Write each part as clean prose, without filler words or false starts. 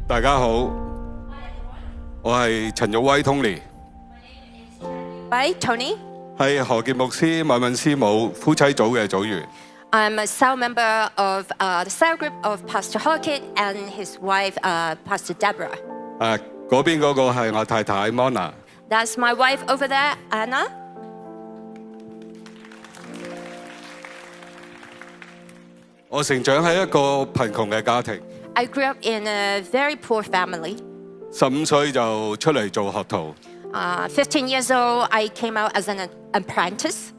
大家好，我係陳玉威 Tony， Hi, Tony. 係何傑牧師、敏敏師母夫妻組嘅組員。 I'm a cell member of the cell group of Pastor Hawkett and his wife, Pastor Deborah. 嗰邊嗰個係我太太 Mona。 That's my wife over there, Anna. 我成長喺一個貧窮嘅家庭， I grew up in a very poor family. 15歲就出嚟做學徒。 15 years old, I came out as an apprentice.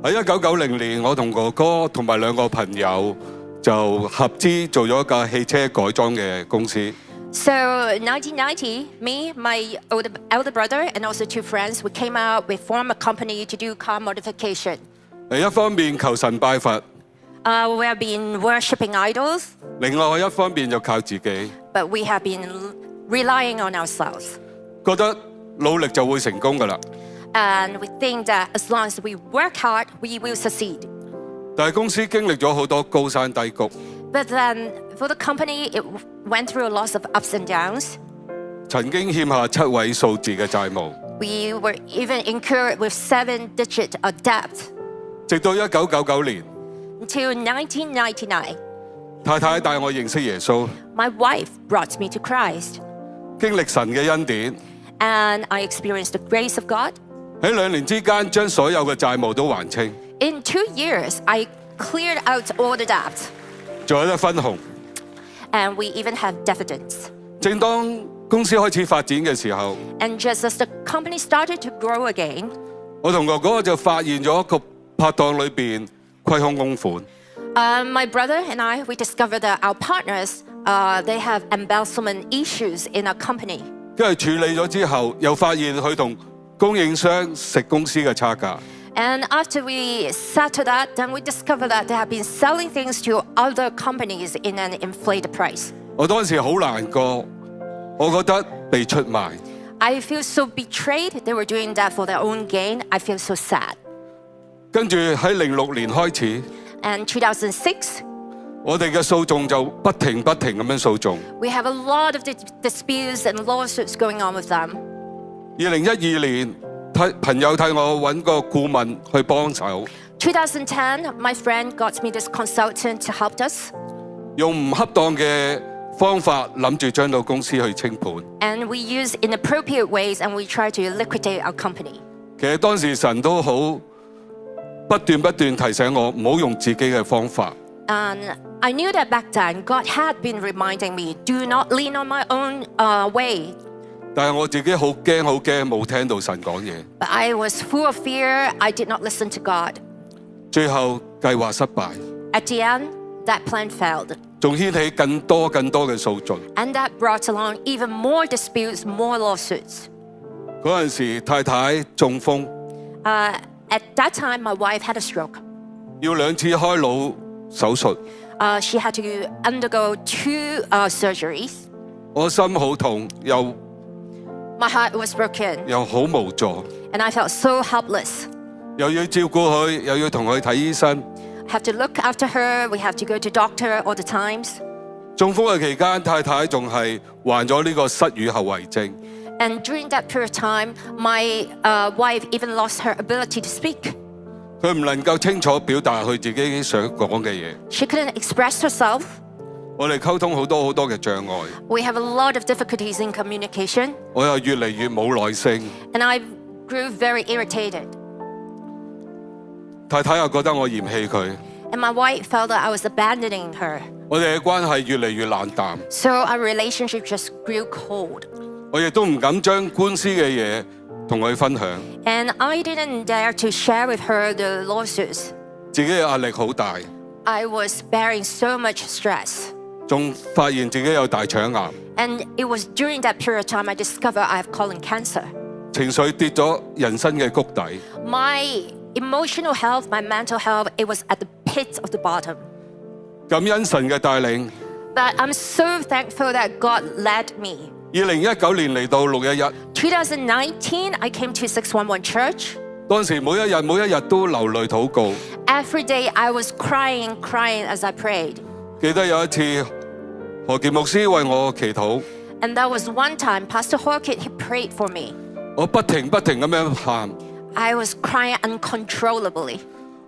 喺1990年，我同哥哥同埋2個朋友就合資做咗一架汽車改裝嘅公司。 So 1990, me, my elder brother, and also 2 friends, we came out, we formed a company to do car modification. 一方面求神拜佛， We have been worshipping idols, 另外一方面就靠自己， but we have been relying on ourselves. 覺得努力就會成功㗎啦。 And we think that as long as we work hard, we will succeed. 但係公司經歷咗好多高山低谷， But then for the company, it went through a lot of ups and downs. 曾經欠下7位數字嘅債務， We were even incurred with 7-digit debt 直到1999年， until 1999. 太太帶我認識耶穌， My wife brought me to Christ, 經歷神嘅恩典， and I experienced the grace of God. 喺2年之間將所有嘅債務都還清， In 2 years, I cleared out all the debt, 仲有得分紅。 and we even have dividends. 正當公司開始發展嘅時候， And just as the company started to grow again, 我同哥哥就發現咗一個拍檔裏邊虧空公款。 my brother and I, we discovered that our partners, they have embezzlement issues in our company. 跟住處理咗之後，又發現佢同供應商食公司嘅差價。 And after we settled that, then we discovered that they have been selling things to other companies in an inflated price. 我當時好難過，我覺得被出賣。 I feel so betrayed. They were doing that for their own gain. I feel so sad. 跟住喺06年開始， And 2006, 我哋嘅訴訟就不停咁樣訴訟。 we have a lot of disputes and lawsuits going on with them. 2012年，朋友替我揾個顧問去幫手， 2010, my friend got me this consultant to help us. 用唔恰當嘅方法諗住將到公司去清盤。 And we use inappropriate ways and we try to liquidate our company. 其實當時神都好不斷提醒我唔好用自己嘅方法。 And I knew that back then, God had been reminding me, do not lean on my own way. 但係我自己好驚，冇聽到神講嘢。 But I was full of fear. I did not listen to God. 最後計劃失敗， At the end, that plan failed. 仲掀起更多嘅訴訟。 And that brought along even more disputes, more lawsuits. 嗰陣時太太中風， At that time, my wife had a stroke. 要2次開腦手術， She had to undergo 2 surgeries. 我心好痛， My heart was broken, 又好無助， and I felt so helpless. 又要照顧佢，又要同佢睇醫生。 I have to look after her. We have to go to doctor all the times. 中風嘅期間，太太仲係患咗呢個失語後遺症。 And during that period of time, my wife even lost her ability to speak. 佢唔能夠清楚表達佢自己想講嘅嘢。 She couldn't express herself. 我哋溝通好多嘅障礙， We have a lot of difficulties in communication, 我又越嚟越冇耐性。 and I grew very irritated. 太太又覺得我嫌棄佢， And my wife felt that I was abandoning her. 我哋嘅關係越嚟越冷淡。 So our relationship just grew cold. 我亦都唔敢將官司嘅嘢同佢分享， And I didn't dare to share with her the lawsuits. 自己嘅壓力好大， I was bearing so much stress. 仲發現自己有大腸癌， And it was during that period of time I discovered I have colon cancer. 情緒跌咗人生嘅谷底。 My emotional health, my mental health, it was at the pit of the bottom. 感恩神嘅帶領， But I'm so thankful that God led me. 2019年嚟到611， 2019, I came to 611 Church. 當時每一日都流淚禱告。 Every day I was crying as I prayed. 記得有一次，何傑牧師為我祈禱， And there was one time, Pastor Hawkett, he prayed for me. 我不停咁樣喊， I was crying uncontrollably.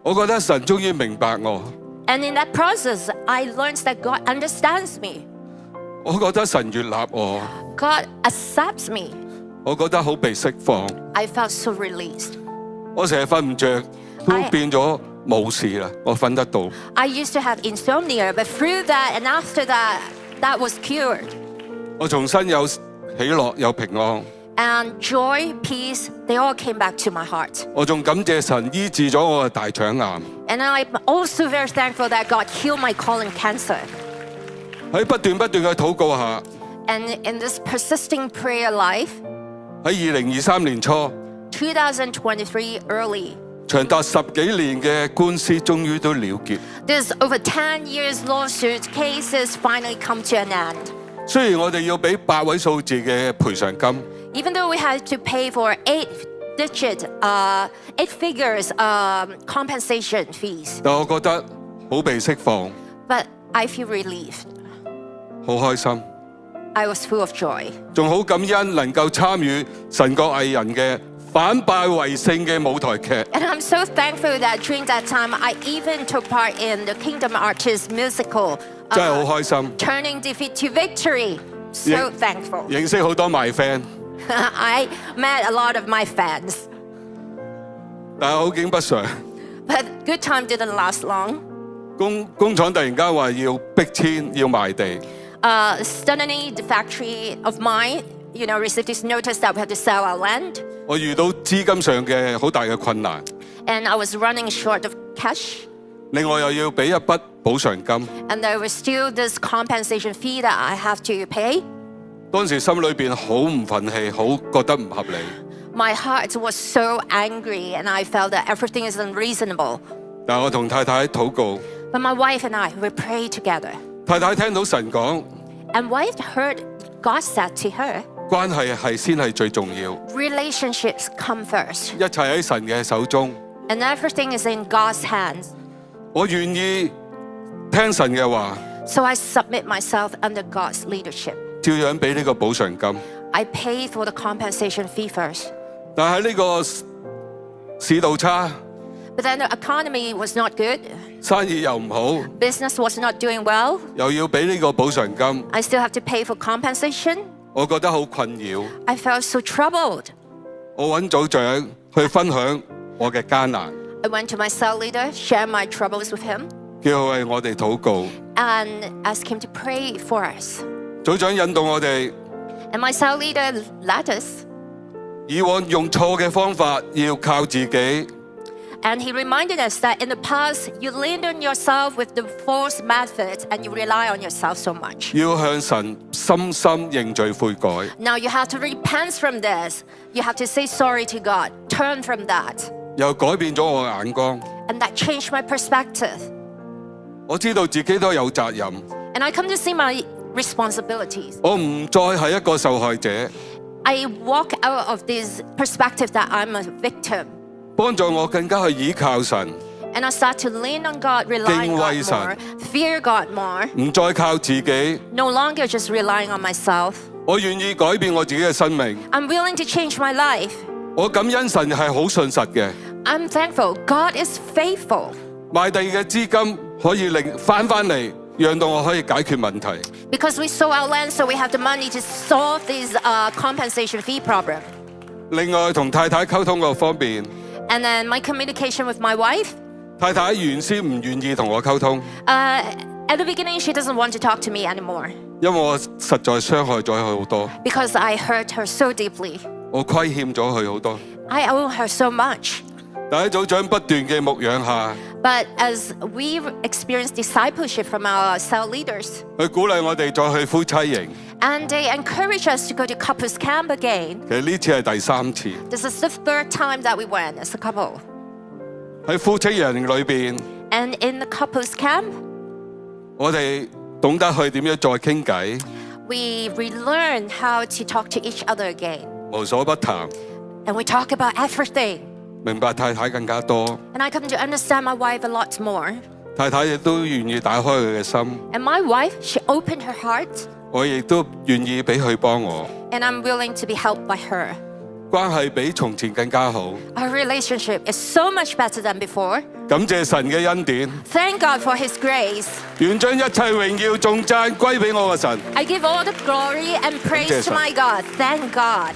我覺得神終於明白我， And in that process, I learned that God understands me. 我覺得神悅納我， God accepts me. 我覺得好被釋放， I felt so released. 我成日瞓唔着，都變咗冇事啦，我瞓得到。 I used to have insomnia, but through that and after that, that was cured. 我重新有喜樂有平安， And joy, peace, they all came back to my heart. 我仲感謝神醫治咗我嘅大腸癌。 And I'm also very thankful that God healed my colon cancer. 喺不斷嘅禱告下， And in this persisting prayer life, 喺2023年初， 2023 early, 長達10幾年嘅官司終於都了結。 this over 10 years lawsuit cases finally come to an end. 雖然我哋要俾8位數字嘅賠償金， Even though we had to pay for 8 figures compensation fees, 但我覺得好被釋放， but I feel relieved. 好開心， I was full of joy. 仲好感恩能夠參與神國藝人嘅反敗為勝嘅舞台劇。 And I'm so thankful that during that time, I even took part in the Kingdom Artists musical, 真係好開心， Turning Defeat to Victory. So Yeah. thankful. 認識好多 my friend， I met a lot of my fans. 但係好景不常， But good time didn't last long. 工廠突然間話要逼遷要賣地， Suddenly, the factory of mine, received this notice that we had to sell our land. 我遇到資金上嘅好大嘅困難， And I was running short of cash. 另外又要俾一筆補償金， And there was still this compensation fee that I have to pay. 當時心裏邊好唔憤氣，好覺得唔合理。 My heart was so angry and I felt that everything is unreasonable. 但係我同太太禱告， But my wife and I, we prayed together. 太太聽到神講， And wife heard God said to her, 關係先係最重要， relationships come first. 一切喺神嘅手中。 And everything is in God's hands. 我願意聽神嘅話， So I submit myself under God's leadership. 照樣俾呢個補償金。 I paid for the compensation fee first. 但係呢個市道差， But then the economy was not good. 生意又唔好， Business was not doing well. 又要俾呢個補償金， I still have to pay for compensation. 我覺得好困擾。 I felt so troubled. 我揾組長去分享我嘅艱難， I went to my cell leader, shared my troubles with him, 叫佢為我哋禱告。 and asked him to pray for us. 組長引導我哋， And my cell leader led us. 以往用錯嘅方法要靠自己， And he reminded us that in the past, you leaned on yourself with the false methods and you rely on yourself so much. 要向神深深認罪悔改。 Now you have to repent from this. You have to say sorry to God. Turn from that. 又改變咗我嘅眼光。 And that changed my perspective. 我知道自己都有責任， And I come to see my responsibilities. 我唔再係一個受害者， I walk out of this perspective that I'm a victim. 幫助我更加去倚靠神， And I start to lean on God, rely on God more, fear God more, 唔再靠自己。 no longer just relying on myself. 我願意改變我自己嘅生命。 I'm willing to change my life. 我感恩神係好信實嘅， I'm thankful. God is faithful. 賣地嘅資金可以令翻嚟，讓到我可以解決問題。 Because we sold our land, so we have the money to solve this compensation fee problem. 另外同太太溝通嗰方面， And then my communication with my wife. 太太原先唔願意同我溝通， At the beginning, she doesn't want to talk to me anymore 因為我實在傷害咗佢好多， because I hurt her so deeply. 我虧欠咗佢好多。 I owe her so much. 但喺組長不斷嘅牧養下， But as we experienced discipleship from our cell leaders, 佢鼓勵我哋再去夫妻營。 and they encourage us to go to couples camp again. 其實呢次係第3次 This is the third time that we went as a couple. 喺夫妻營裏邊， And in the couples camp, 我哋懂得去點樣再傾偈， we relearn how to talk to each other again. 無所不談， And we talk about everything. 明白太太更加多， And I come to understand my wife a lot more. 太太亦都願意打開佢嘅心， And my wife, she opened her heart. 我亦都願意俾佢幫我， and I'm willing to be helped by her. 關係比從前更加好。 Our relationship is so much better than before. 感謝神嘅恩典， Thank God for His grace. 願將一切榮耀頌讚歸俾我嘅神。 I give all the glory and praise to my God. Thank God.